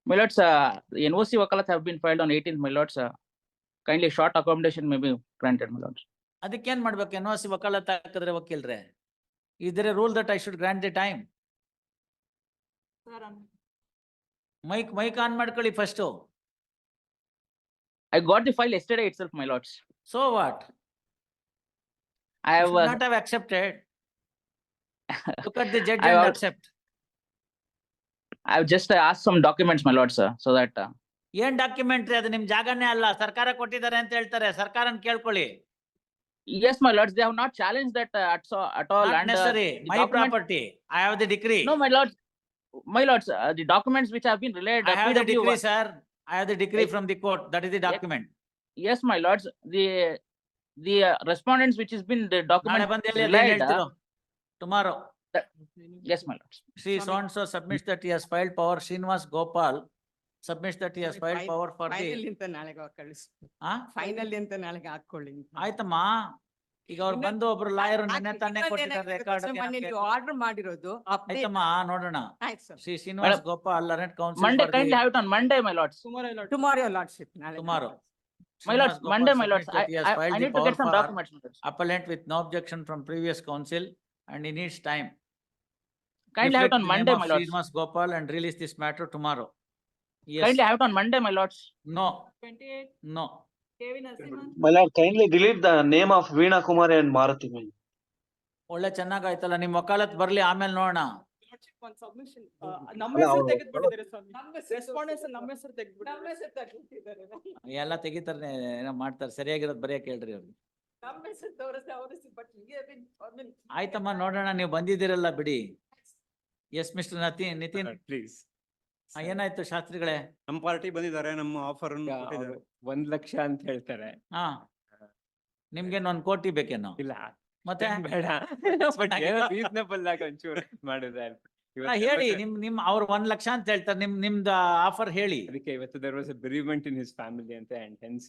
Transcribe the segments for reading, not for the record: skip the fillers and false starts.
My lords, the NOC wakalat have been filed on 18th, my lords. Kindly short accommodation may be granted, my lords. ಅದಕ್ಕೇನ್ ಮಾಡ್ಬೇಕು? NOC ವಕಾಲತ್ ಹಾಕಿದ್ರೆ ವಕೀಲ್ರೆ, is there a rule that I should grant the time? Mic on ಮಾಡ್ಕೊಳ್ಳಿ first. I got the file yesterday itself, my lords. So what? I You have should not have accepted. Look at the judge I and have- accept. I have just asked some documents, my lords, so that ಏನ್ documentary? ಅದು ನಿಮ್ ಜಾಗನೇ ಅಲ್ಲ, ಸರ್ಕಾರ ಕೊಟ್ಟಿದ್ದಾರೆ ಅಂತ ಹೇಳ್ತಾರೆ. ಸರ್ಕಾರನ್ ಕೇಳ್ಕೊಳ್ಳಿ. yes, my lords, they have not challenged that at all. Not And necessary. the My document- property. I have the decree. No, my lords, the documents which have been relayed. I have the PW decree, sir. I have the decree Yes. from the court. That is the document. Yes, my lords, the respondents which has been the ನಾಳೆ document ಬಂದು ಎಲ್ಲಿ relayed. ಹೇಳ್ತಿರೋ? Tomorrow. Yes, my lords. She so and so submits that he has filed power. Srinivas Gopal submits that he has filed power for the. Final ಅಂತ ನಾಳೆಗೆ ಕಳಿಸ್ ಆ? Final ಅಂತ ನಾಳೆಗೆ ಹಾಕೊಳ್ಳಿ. ಆಯ್ತಮ್ಮ, ಈಗ ಅವ್ರು ಬಂದು ಒಬ್ರು ಲಾಯರ್ ನೆನ್ನೆ ತಾನೇ ಕೊಟ್ಟಿದ್ದಾರೆ ರೆಕಾರ್ಡ್. ಆರ್ಡರ್ ಮಾಡಿರೋದು update. ಆಯ್ತಮ್ಮ, ನೋಡೋಣ. ಆಯ್ತು sir. Shri Srinivas Gopal, Laurent Council. Monday, kindly have it on Monday, my lords. Tomorrow your lordship. Tomorrow. My lords, Srinivas Monday, Gopal my lords. submits that he has filed I the need to power get some for documents, my lords. Appellant with no objection from previous council and he needs time. Kindly have it on Reflect the name Monday, of my lords. Srinivas Gopal and release this matter tomorrow. Yes. Kindly have it on Monday, my lords. No, 28 no. Kevin Narasimhan. My lord, kindly delete the name of Veena Kumari and Maruti. ಒಳ್ಳೆ ಚೆನ್ನಾಗಾಯ್ತಲ್ಲ, ನಿಮ್ ವಕಾಲತ್ ಬರ್ಲಿ, ಆಮೇಲೆ ನೋಡೋಣ. One submission. ಅಲ್ಲ, ನಮ್ಮ ಹೆಸರು ಅವ್ರು- ತೆಗೆದ್ಬಿಟ್ಟಿದ್ದಾರೆ ಸ್ವಾಮಿ. ರೆಸ್ಪಾಂಡೆನ್ಸ್ ನಮ್ಮ ಹೆಸರು ತೆಗೆದ್ಬಿಟ್ಟಿದ್ದಾರೆ. ಎಲ್ಲ ತೆಗಿತಾರೆ, ಏನೋ ಮಾಡ್ತಾರೆ. ಸರಿಯಾಗಿರೋದು ಬರೆಯಕ್ ಹೇಳ್ರಿ ಅವ್ರಿಗೆ. ನಮ್ಮ ಹೆಸರು ತೋರಿಸ್ದೆ ಅವ್ರ ಹೆಸರು ಬಟ್ ಹಿಂಗೆ ಆಯ್ತಮ್ಮ, ನೋಡೋಣ. ನೀವು ಬಂದಿದ್ದೀರಲ್ಲ ಬಿಡಿ. Yes mister Nitin, please. ಏನಾಯ್ತು ಶಾಸ್ತ್ರಿಗಳೇ? ನಮ್ಮ ಪಾರ್ಟಿ ಬಂದಿದ್ದಾರೆ, ನಮ್ಮ ಆಫರ್ 1 ಲಕ್ಷ ಅಂತ ಹೇಳ್ತಾರೆ. ಹಾ, ನಿಮ್ಗೆ 1 ಕೋಟಿ ಬೇಕೇನೋ? ಇಲ್ಲ ಮತ್ತೆ ಬೇಡ, ಬಟ್ ರೀಸನಬಲ್ ಆಗಿ ಒಂಚೂರು ಮಾಡಿದ್ರೆ ಹೇಳಿ. ನಿಮ್ ಅವ್ರು 1 ಲಕ್ಷ ಅಂತ ಹೇಳ್ತಾರೆ, ನಿಮ್ದು ಆಫರ್ ಹೇಳಿ. ಅದಕ್ಕೆ ಇವತ್ತು there was a bereavement in his family ಅಂತ, and hence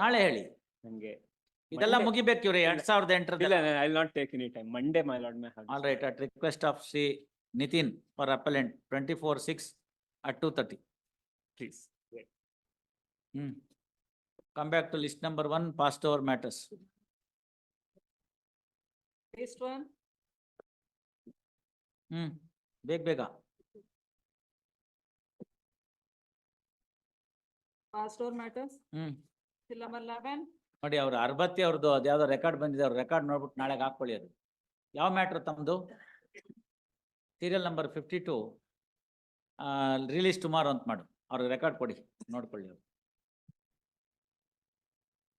ನಾಳೆ ಹೇಳಿ. ನಂಗೆ ಇದೆಲ್ಲ Monday- ಮುಗಿಬೇಕು ಇವ್ರಿ 2008. ಇಲ್ಲ, I will not take any time. Monday my lord may have. All right, at request of Sri Nitin for appellant 24/6 at 2:30. Please. Come back to list number 1, passed over matters. List 1. ಬೇಗ. Passed over matters. Till number 11. ನೋಡಿ, ಅವ್ರ ಅರ್ಬತ್ತಿ ಅವ್ರದ್ದು ಅದ್ಯಾವ್ದೋ record ಬಂದಿದೆ, ಅವ್ರ record ನೋಡ್ಬಿಟ್ಟು ನಾಳೆಗೆ ಹಾಕೊಳ್ಳಿ. ಅದು ಯಾವ ಮ್ಯಾಟ್ರ್ ತಮ್ಮದು? ಸೀರಿಯಲ್ ನಂಬರ್ 52 ರಿಲೀಸ್ ಟುಮಾರೋ ಅಂತ ಮಾಡು. ಅವ್ರಿಗೆ ರೆಕಾರ್ಡ್ ಕೊಡಿ, ನೋಡ್ಕೊಳ್ಳಿ. ಅವ್ರು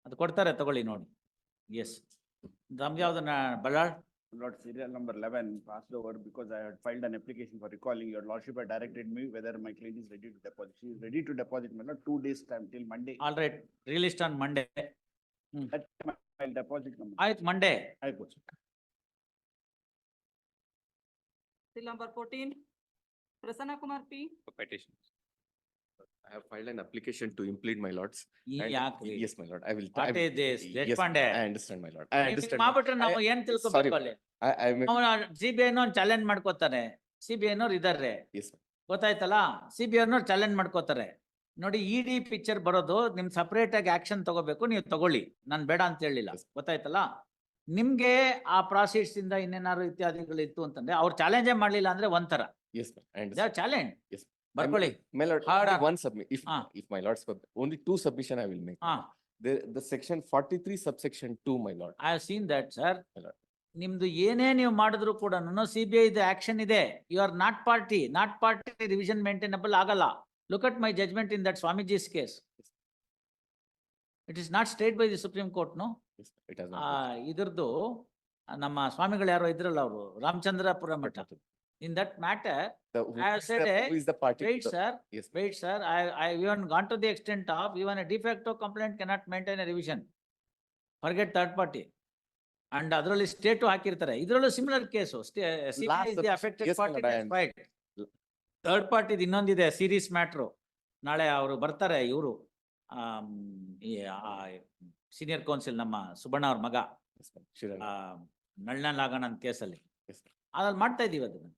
ಅದು ಕೊಡ್ತಾರೆ, ತಗೊಳ್ಳಿ ನೋಡಿ. ಎಸ್, ತಮ್ದು ಯಾವ್ದನ್ನ Ballal? Lord, serial number 11 passed over because I had filed an application for recalling. Your lordship had directed me whether my client is ready to deposit. She is ready to deposit, my lord, 2 days time till Monday. All right, released on Monday. That time I'll deposit number. ಆಯ್ತು, Monday. ಆಯ್ತು. Till number 14. Prasanna Kumar P. Petition. I have filed an application to implead, my lords. And- ಯಾಕ್ರಿ? Yes, my lord. I will. What is this? Deshpande, I understand, my lord. I understand. ಮಾಡ್ಬಿಟ್ರೆ ನಾವು I- ಏನ್ sorry. ತಿಳ್ಕೊಬೇಕು ಅಲ್ಲಿ? CBI ನವ್ರು challenge ಮಾಡ್ಕೋತಾರೆ. CBI ನವ್ರು ಇದಾರೆ, Yes, sir. ಗೊತ್ತಾಯ್ತಲ್ಲ? CBI ನವ್ರು ಚಾಲೆಂಜ್ ಮಾಡ್ಕೋತಾರೆ. ನೋಡಿ, ED ಪಿಕ್ಚರ್ ಬರೋದು, ನಿಮ್ ಸಪರೇಟ್ ಆಗಿ ಆಕ್ಷನ್ ತಗೋಬೇಕು, ನೀವು ತಗೊಳ್ಳಿ. ನಾನ್ ಬೇಡ ಅಂತ ಹೇಳಿಲ್ಲ, ಗೊತ್ತಾಯ್ತಲ್ಲ? ನಿಮ್ಗೆ ಆ ಪ್ರಾಸಿಡ್ಸ್ ಇಂದ ಇನ್ನೇನಾದ್ರು ಇತ್ಯಾದಿಗಳು ಇತ್ತು ಅಂತಂದ್ರೆ ಅವ್ರು ಚಾಲೆಂಜೇ ಮಾಡ್ಲಿಲ್ಲ ಅಂದ್ರೆ ಒಂಥರ Yes, sir. I understand. Challenge. Yes. ಬರ್ಕೊಳ್ಳಿ. My lord, Hard only on. one submit. If my lords, only 2 submission I will make. ಹಾ, The section 43 subsection 2, my lord. I have seen that sir. My lord. ನಿಮ್ದು ಏನೇ ನೀವು ಮಾಡಿದ್ರು ಕೂಡ CBI action ಇದೆ. You are not party revision maintainable ಆಗಲ್ಲ. Look at my judgment in that swamiji's case. It is not stayed by the Supreme Court. No, Yes, it has not. ಇದ್ರದ್ದು ನಮ್ಮ ಸ್ವಾಮಿಗಳು ಯಾರೋ ಇದ್ರಲ್ಲ, ಅವರು ರಾಮಚಂದ್ರಪುರ ಮಠ. In that matter, Who I have is said who is the party? wait sir, Yes. wait sir, I even gone to the extent of even a de facto complaint cannot maintain a revision. Forget third party. And ಅದರಲ್ಲಿ state ಹಾಕಿರ್ತಾರೆ. ಇದರಲ್ಲೂ similar case. CBI is the affected Yes, my party, lord, I that's right. Third party ಇನ್ನೊಂದಿದೆ, series matter. ನಾಳೆ ಅವರು ಬರ್ತಾರೆ, ಇವರು senior council ನಮ್ಮ ಸುಬಣ್ಣ ಅವ್ರ ಮಗ Yes, ma'am. Sure. ನಳ್ನ ಲಾಗಣ ಕೇಸಲ್ಲಿ. Yes, sir. ಅದ್ರಲ್ಲಿ ಮಾಡ್ತಾ ಇದೀವಿ ಅದನ್ನ.